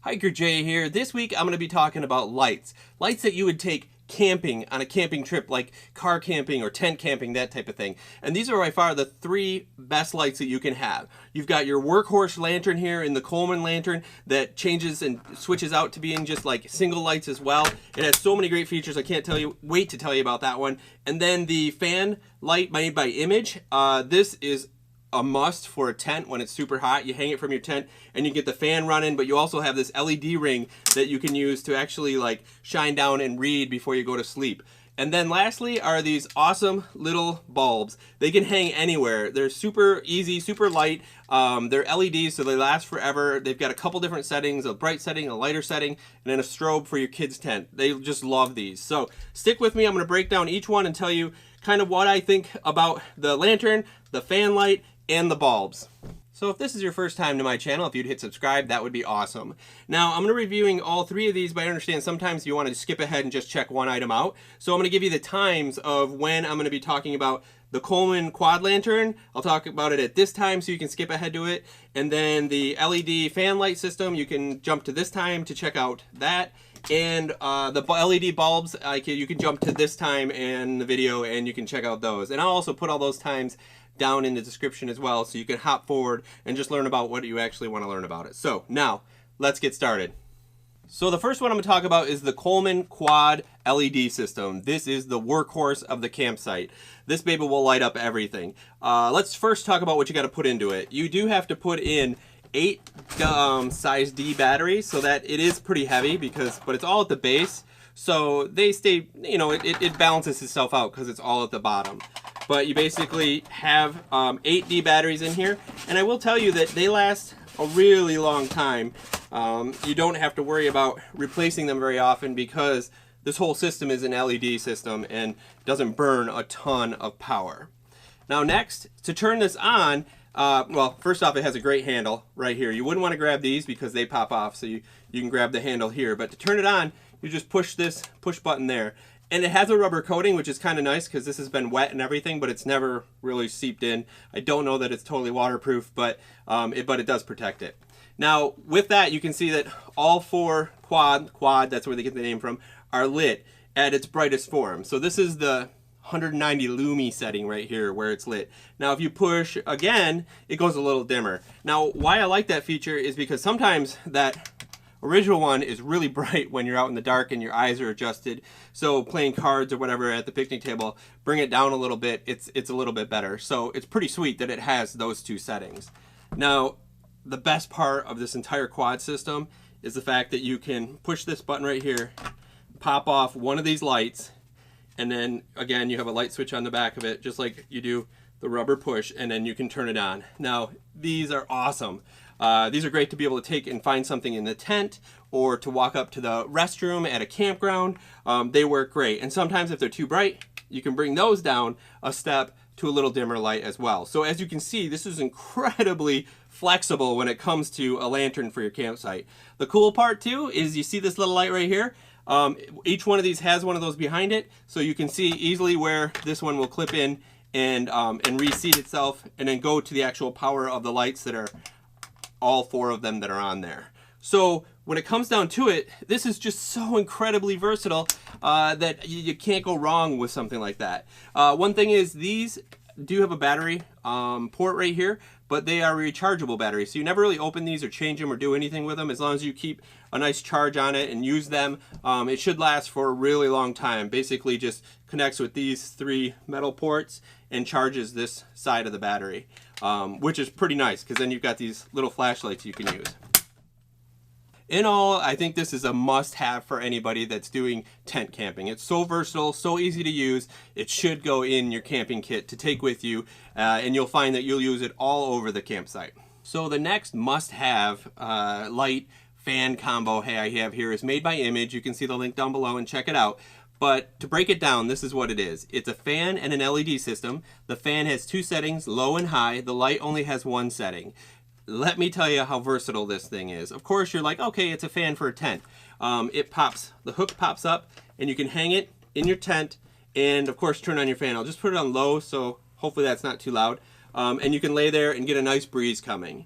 Hiker Jay here. This week I'm going to be talking about lights. Lights that you would take camping on a camping trip, like car camping or tent camping, that type of thing. And these are by far the three best lights that you can have. You've got your workhorse lantern here in the Coleman lantern that changes and switches out to being just like single lights as well. It has so many great features, I can't wait to tell you about that one. And then the fan light made by Image. This is a must for a tent when it's super hot. You hang it from your tent and you get the fan running, but you also have this LED ring that you can use to actually like shine down and read before you go to sleep. And then lastly are these awesome little bulbs. They can hang anywhere. They're super easy, super light. They're LEDs, so they last forever. They've got a couple different settings, a bright setting, a lighter setting, and then a strobe for your kids' tent. They just love these. So stick with me. I'm going to break down each one and tell you kind of what I think about the lantern, the fan light, and the bulbs. So if this is your first time to my channel, if you'd hit subscribe, that would be awesome. Now, I'm going to be reviewing all three of these, but I understand sometimes you want to skip ahead and just check one item out. So I'm going to give you the times of when I'm going to be talking about the Coleman quad lantern. I'll talk about it at this time so you can skip ahead to it. And then the LED fan light system, you can jump to this time to check out that. And the LED bulbs, you can jump to this time in the video and you can check out those. And I'll also put all those times down in the description as well, so you can hop forward and just learn about what you actually want to learn about it. So now let's get started. So the first one I'm going to talk about is the Coleman quad LED system. This is the workhorse of the campsite. This baby will light up everything. Let's first talk about what you got to put into it. You do have to put in 8 size D batteries, so that it is pretty heavy but it's all at the base, so they stay, you know, it balances itself out because it's all at the bottom. But you basically have 8 D batteries in here, and I will tell you that they last a really long time. You don't have to worry about replacing them very often because this whole system is an LED system and doesn't burn a ton of power. Now next, to turn this on, well, first off, it has a great handle right here. You wouldn't want to grab these because they pop off, so you can grab the handle here. But to turn it on, you just push this push button there. And it has a rubber coating, which is kind of nice because this has been wet and everything, but it's never really seeped in. I don't know that it's totally waterproof, but it does protect it. Now, with that, you can see that all 4 quad, that's where they get the name from, are lit at its brightest form. So this is the 190 lumi setting right here where it's lit. Now, if you push again, it goes a little dimmer. Now, why I like that feature is because sometimes that original one is really bright when you're out in the dark and your eyes are adjusted. So playing cards or whatever at the picnic table, bring it down a little bit, it's a little bit better. So it's pretty sweet that it has those 2 settings. Now, the best part of this entire quad system is the fact that you can push this button right here, pop off one of these lights, and then again you have a light switch on the back of it, just like you do the rubber push, and then you can turn it on. Now, these are awesome. These are great to be able to take and find something in the tent or to walk up to the restroom at a campground. They work great. And sometimes if they're too bright, you can bring those down a step to a little dimmer light as well. So as you can see, this is incredibly flexible when it comes to a lantern for your campsite. The cool part too is you see this little light right here. Each one of these has one of those behind it, so you can see easily where this one will clip in and reseat itself and then go to the actual power of the lights that are all 4 of them that are on there. So when it comes down to it, this is just so incredibly versatile that you can't go wrong with something like that. One thing is these do have a battery port right here, but they are rechargeable batteries. So you never really open these or change them or do anything with them. As long as you keep a nice charge on it and use them, it should last for a really long time. Basically just connects with these 3 metal ports and charges this side of the battery, which is pretty nice because then you've got these little flashlights you can use. In all, I think this is a must-have for anybody that's doing tent camping. It's so versatile, so easy to use. It should go in your camping kit to take with you, and you'll find that you'll use it all over the campsite. So the next must-have light fan combo I have here is made by Image. You can see the link down below and check it out. But to break it down, this is what it is. It's a fan and an LED system. The fan has 2 settings, low and high. The light only has 1 setting. Let me tell you how versatile this thing is. Of course, you're like, okay, it's a fan for a tent. The hook pops up, and you can hang it in your tent, and of course, turn on your fan. I'll just put it on low, so hopefully that's not too loud. And you can lay there and get a nice breeze coming.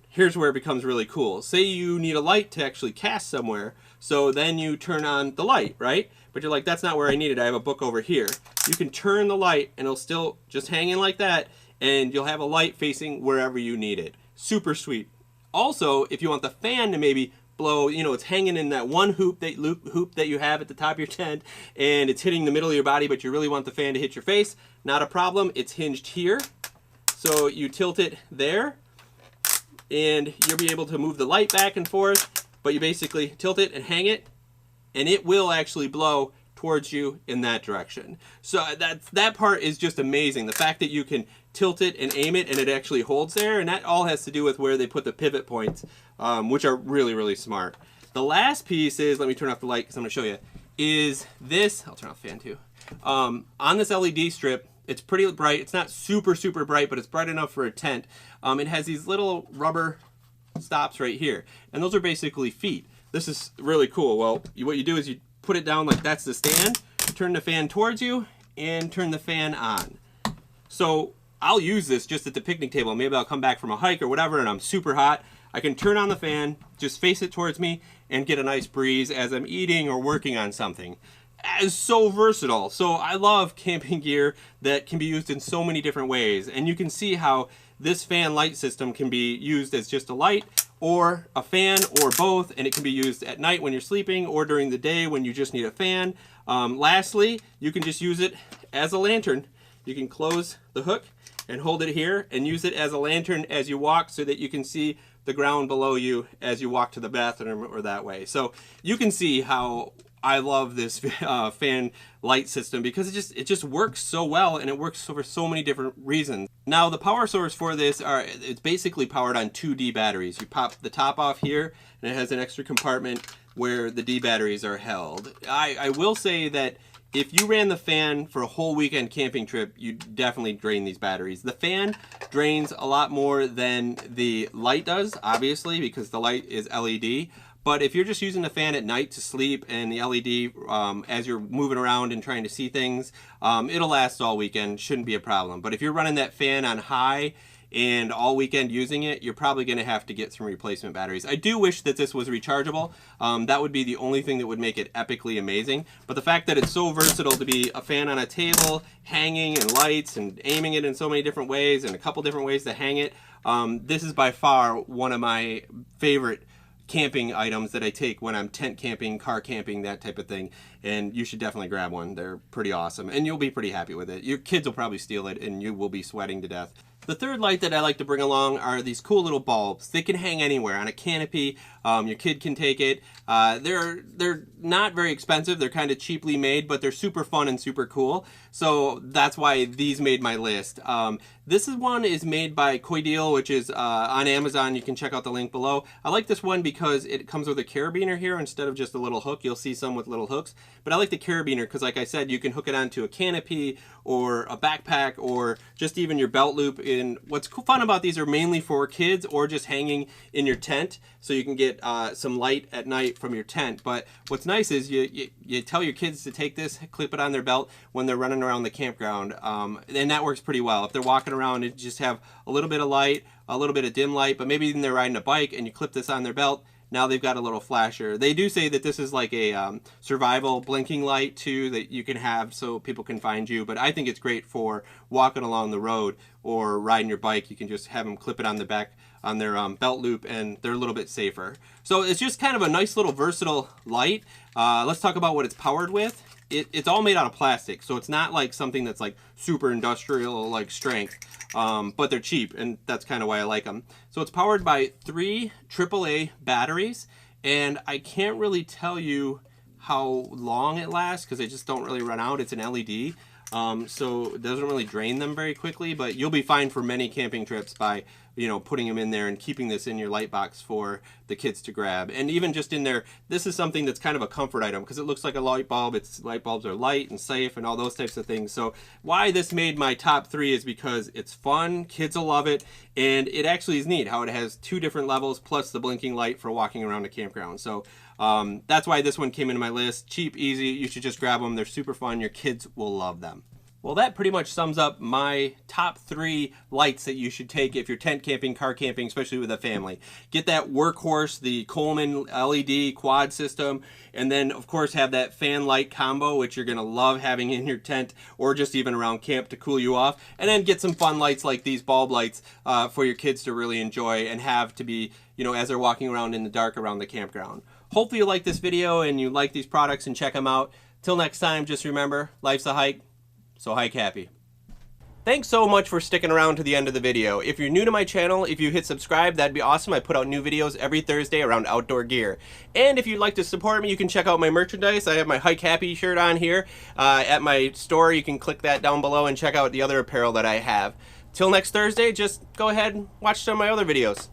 here's where it becomes really cool. Say you need a light to actually cast somewhere, so then you turn on the light, right? But you're like, that's not where I need it. I have a book over here. You can turn the light and it'll still just hang in like that, and you'll have a light facing wherever you need it. Super sweet. Also, if you want the fan to maybe blow, you know, it's hanging in that one hoop that you have at the top of your tent, and it's hitting the middle of your body, but you really want the fan to hit your face, not a problem. It's hinged here. So you tilt it there, and you'll be able to move the light back and forth, but you basically tilt it and hang it, and it will actually blow towards you in that direction. So that part is just amazing. The fact that you can tilt it and aim it and it actually holds there, and that all has to do with where they put the pivot points, which are really, really smart. The last piece is, let me turn off the light because I'm going to show you, is this. I'll turn off the fan too. On this LED strip, it's pretty bright. It's not super, super bright, but it's bright enough for a tent. It has these little rubber stops right here, and those are basically feet. This is really cool. Well, what you do is you put it down like that's the stand, turn the fan towards you, and turn the fan on. So I'll use this just at the picnic table. Maybe I'll come back from a hike or whatever and I'm super hot. I can turn on the fan, just face it towards me, and get a nice breeze as I'm eating or working on something. It's so versatile. So I love camping gear that can be used in so many different ways. And you can see how this fan light system can be used as just a light, or a fan, or both, and it can be used at night when you're sleeping or during the day when you just need a fan. Lastly, you can just use it as a lantern. You can close the hook and hold it here and use it as a lantern as you walk so that you can see the ground below you as you walk to the bathroom or that way. So you can see how I love this fan light system because it just works so well, and it works for so many different reasons. Now the power source for this it's basically powered on 2 D batteries. You pop the top off here and it has an extra compartment where the D batteries are held. I will say that if you ran the fan for a whole weekend camping trip, you definitely drain these batteries. The fan drains a lot more than the light does, obviously, because the light is LED. But if you're just using the fan at night to sleep and the LED as you're moving around and trying to see things, it'll last all weekend. Shouldn't be a problem. But if you're running that fan on high and all weekend using it, you're probably going to have to get some replacement batteries. I do wish that this was rechargeable. That would be the only thing that would make it epically amazing. But the fact that it's so versatile to be a fan on a table, hanging, and lights, and aiming it in so many different ways, and a couple different ways to hang it, this is by far one of my favorite camping items that I take when I'm tent camping, car camping, that type of thing. And you should definitely grab one. They're pretty awesome, and you'll be pretty happy with it. Your kids will probably steal it, and you will be sweating to death. The third light that I like to bring along are these cool little bulbs. They can hang anywhere on a canopy. Your kid can take it. They're not very expensive. They're kind of cheaply made, but they're super fun and super cool. So that's why these made my list. This one is made by Coleman, which is on Amazon. You can check out the link below. I like this one because it comes with a carabiner here instead of just a little hook. You'll see some with little hooks, but I like the carabiner because, like I said, you can hook it onto a canopy or a backpack or just even your belt loop. And what's fun about these are mainly for kids or just hanging in your tent, so you can get some light at night from your tent. But what's nice is you tell your kids to take this, clip it on their belt when they're running around the campground, and that works pretty well. If they're walking around and just have a little bit of light, a little bit of dim light, but maybe even they're riding a bike and you clip this on their belt, now they've got a little flasher. They do say that this is like a survival blinking light too that you can have so people can find you, but I think it's great for walking along the road or riding your bike. You can just have them clip it on the back on their belt loop, and they're a little bit safer. So it's just kind of a nice little versatile light. Let's talk about what it's powered with. It's all made out of plastic, so it's not like something that's like super industrial like strength, but they're cheap, and that's kind of why I like them. So it's powered by 3 AAA batteries, and I can't really tell you how long it lasts because they just don't really run out. It's an LED, so it doesn't really drain them very quickly, but you'll be fine for many camping trips by putting them in there and keeping this in your light box for the kids to grab. And even just in there, this is something that's kind of a comfort item because it looks like a light bulb. Light bulbs are light and safe and all those types of things. So why this made my top 3 is because it's fun, kids will love it, and it actually is neat how it has 2 different levels plus the blinking light for walking around a campground. So that's why this one came into my list. Cheap, easy, you should just grab them. They're super fun. Your kids will love them. Well, that pretty much sums up my top 3 lights that you should take if you're tent camping, car camping, especially with a family. Get that workhorse, the Coleman LED quad system, and then of course have that fan light combo, which you're gonna love having in your tent or just even around camp to cool you off. And then get some fun lights like these bulb lights for your kids to really enjoy and have to be, you know, as they're walking around in the dark around the campground. Hopefully you like this video and you like these products and check them out. Till next time, just remember, life's a hike. So hike happy. Thanks so much for sticking around to the end of the video. If you're new to my channel, if you hit subscribe, that'd be awesome. I put out new videos every Thursday around outdoor gear. And if you'd like to support me, you can check out my merchandise. I have my Hike Happy shirt on here at my store. You can click that down below and check out the other apparel that I have. Till next Thursday, just go ahead and watch some of my other videos.